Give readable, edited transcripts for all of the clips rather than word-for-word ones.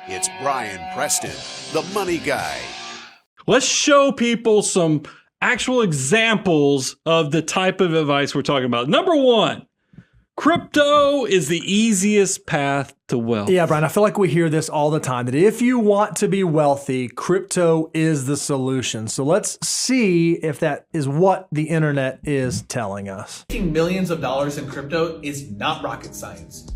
It's Brian Preston, the money guy. Let's show people some actual examples of the type of advice we're talking about. Number one, crypto is the easiest path to wealth. Yeah, Brian, I feel like we hear this all the time, that if you want to be wealthy, crypto is the solution. So let's see if that is what the internet is telling us. Making millions of dollars in crypto is not rocket science.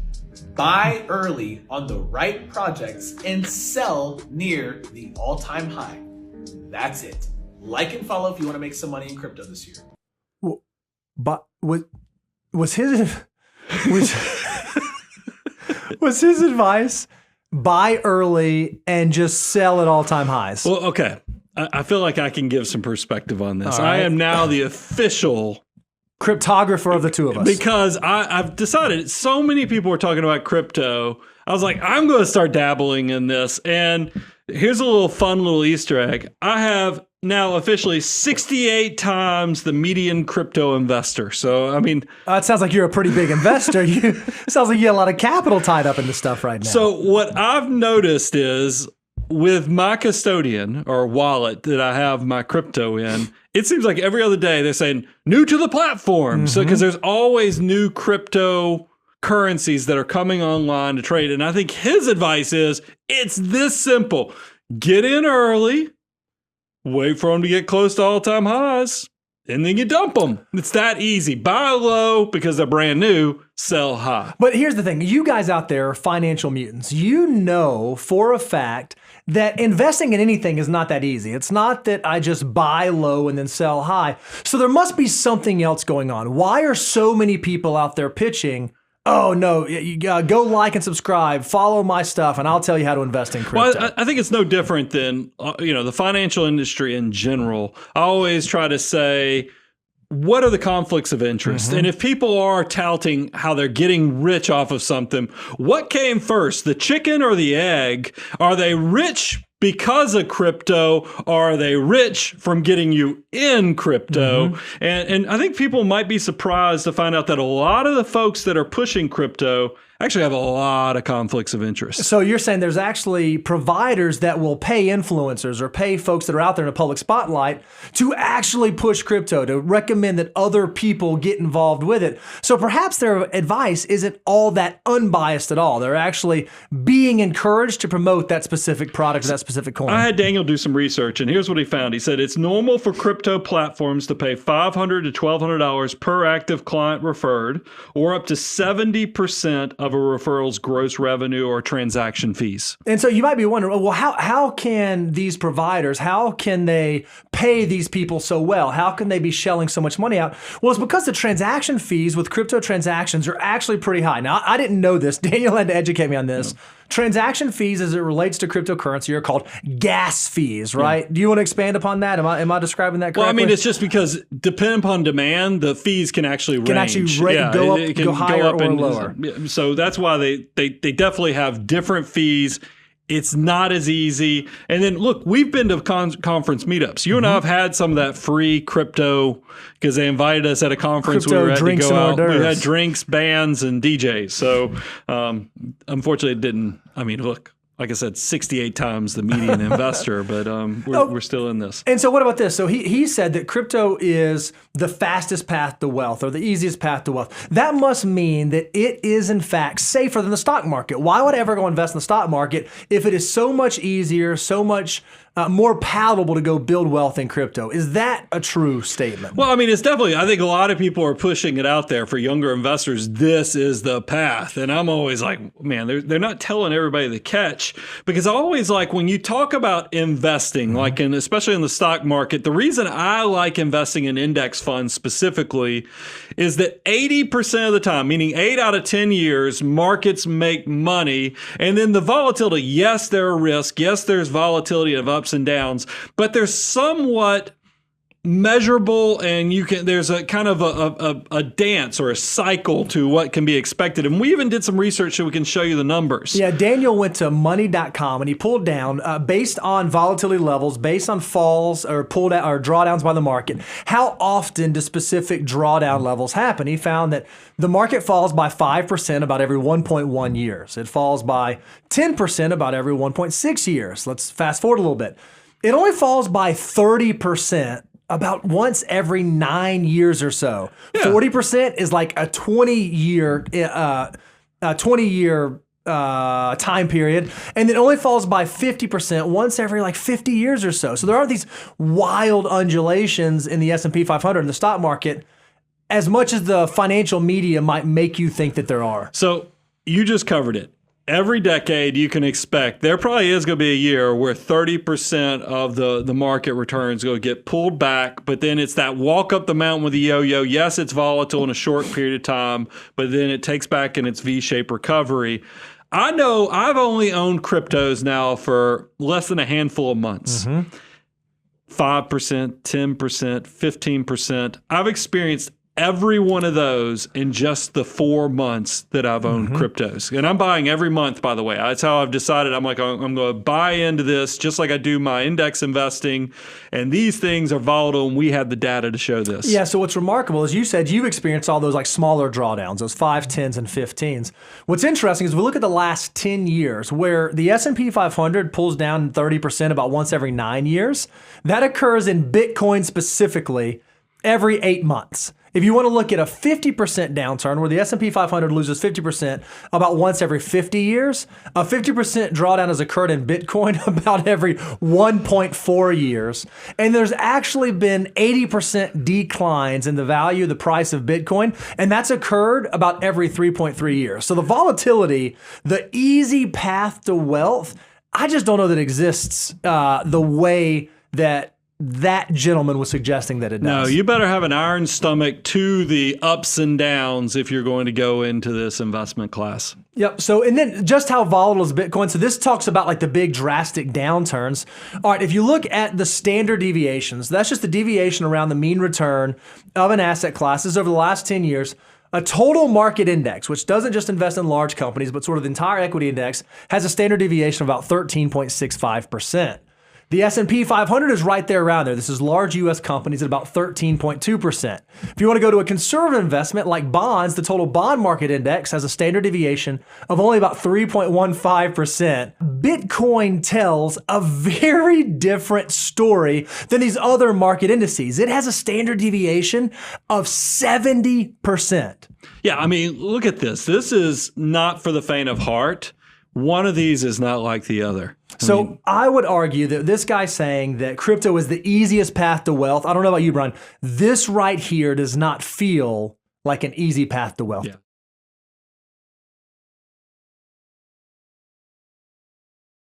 Buy early on the right projects and sell near the all-time high. That's it. Like and follow if you want to make some money in crypto this year. Well, but was his advice buy early and just sell at all-time highs? Well, okay. I feel like I can give some perspective on this. All right. I am now the official cryptographer of the two of us. Because I've decided so many people are talking about crypto. I was like, I'm going to start dabbling in this. And here's a little fun little Easter egg. I have now officially 68 times the median crypto investor. So, I mean, it sounds like you're a pretty big investor. It sounds like you have a lot of capital tied up in this stuff right now. So what I've noticed is with my custodian or wallet that I have my crypto in, it seems like every other day they're saying new to the platform. Mm-hmm. So because there's always new crypto currencies that are coming online to trade. And I think his advice is it's this simple. Get in early, wait for them to get close to all-time highs, and then you dump them. It's that easy. Buy low because they're brand new, sell high. But here's the thing. You guys out there are financial mutants. You know for a fact that investing in anything is not that easy. It's not that I just buy low and then sell high. So there must be something else going on. Why are so many people out there pitching, oh no, you go like and subscribe, follow my stuff, and I'll tell you how to invest in crypto? Well, I think it's no different than the financial industry in general. I always try to say, what are the conflicts of interest? Mm-hmm. And if people are touting how they're getting rich off of something, what came first, the chicken or the egg? Are they rich because of crypto, or are they rich from getting you in crypto? Mm-hmm. And I think people might be surprised to find out that a lot of the folks that are pushing crypto actually have a lot of conflicts of interest. So you're saying there's actually providers that will pay influencers or pay folks that are out there in a public spotlight to actually push crypto, to recommend that other people get involved with it. So perhaps their advice isn't all that unbiased at all. They're actually being encouraged to promote that specific product or that specific coin. I had Daniel do some research, and here's what he found. He said it's normal for crypto platforms to pay $500 to $1,200 per active client referred, or up to 70% of a referral's gross revenue or transaction fees. And so you might be wondering, well, how can these providers, how can they pay these people so well? How can they be shelling so much money out? Well, it's because the transaction fees with crypto transactions are actually pretty high. Now, I didn't know this. Daniel had to educate me on this. Transaction fees as it relates to cryptocurrency are called gas fees, right? Yeah. Do you want to expand upon that? Am I describing that correctly? Well, I mean, it's just because depending upon demand, the fees can actually range. Go higher or lower. So that's why they definitely have different fees. It's not as easy. And then, look, we've been to conference meetups. You and I have had some of that free crypto because they invited us at a conference. Crypto we had drinks to go and out. hors d'oeuvres. We had drinks, bands, and DJs. So, unfortunately, it didn't. I mean, look. Like I said, 68 times the median investor, but we're still in this. And so what about this? So he said that crypto is the fastest path to wealth or the easiest path to wealth. That must mean that it is, in fact, safer than the stock market. Why would I ever go invest in the stock market if it is so much easier, so much more palatable to go build wealth in crypto? Is that a true statement? Well, I mean, it's definitely, I think a lot of people are pushing it out there for younger investors. This is the path. And I'm always like, man, they're not telling everybody the catch, because I always like when you talk about investing, like especially in the stock market, the reason I like investing in index funds specifically is that 80% of the time, meaning 8 out of 10 years, markets make money. And then the volatility, yes, there are risks. Yes, there's volatility of ups and downs, but there's somewhat measurable, and there's a kind of a dance or a cycle to what can be expected. And we even did some research so we can show you the numbers. Yeah, Daniel went to money.com and he pulled down based on volatility levels, based on falls or pulled out or drawdowns by the market. How often do specific drawdown levels happen? He found that the market falls by 5% about every 1.1 years. It falls by 10% about every 1.6 years. Let's fast forward a little bit. It only falls by 30% about once every 9 years or so. Yeah. 40% is like a 20-year time period, and it only falls by 50% once every like 50 years or so. So there are these wild undulations in the S&P 500 in the stock market, as much as the financial media might make you think that there are. So you just covered it. Every decade you can expect there probably is going to be a year where 30% of the market returns going to get pulled back, but then it's that walk up the mountain with the yo-yo. Yes, it's volatile in a short period of time, but then it takes back in its V-shaped recovery. I know I've only owned cryptos now for less than a handful of months. 5%, 10%, 15%. I've experienced every one of those in just the 4 months that I've owned cryptos. And I'm buying every month, by the way. That's how I've decided. I'm going to buy into this just like I do my index investing. And these things are volatile, and we have the data to show this. Yeah, so what's remarkable is you said you've experienced all those like smaller drawdowns, those 5s, 10s, and 15s. What's interesting is we look at the last 10 years where the S&P 500 pulls down 30% about once every 9 years. That occurs in Bitcoin specifically every 8 months. If you want to look at a 50% downturn where the S&P 500 loses 50% about once every 50 years, a 50% drawdown has occurred in Bitcoin about every 1.4 years. And there's actually been 80% declines in the value, the price of Bitcoin, and that's occurred about every 3.3 years. So the volatility, the easy path to wealth, I just don't know that it exists the way that gentleman was suggesting that it does. No, you better have an iron stomach to the ups and downs if you're going to go into this investment class. Yep. So, and then just how volatile is Bitcoin? So this talks about like the big drastic downturns. All right, if you look at the standard deviations, that's just the deviation around the mean return of an asset class. This is over the last 10 years. A total market index, which doesn't just invest in large companies, but sort of the entire equity index, has a standard deviation of about 13.65%. The S&P 500 is right there around there. This is large U.S. companies at about 13.2%. If you want to go to a conservative investment like bonds, the total bond market index has a standard deviation of only about 3.15%. Bitcoin tells a very different story than these other market indices. It has a standard deviation of 70%. Yeah, I mean, look at this. This is not for the faint of heart. One of these is not like the other. I would argue that this guy saying that crypto is the easiest path to wealth, I don't know about you, Brian, this right here does not feel like an easy path to wealth. Yeah.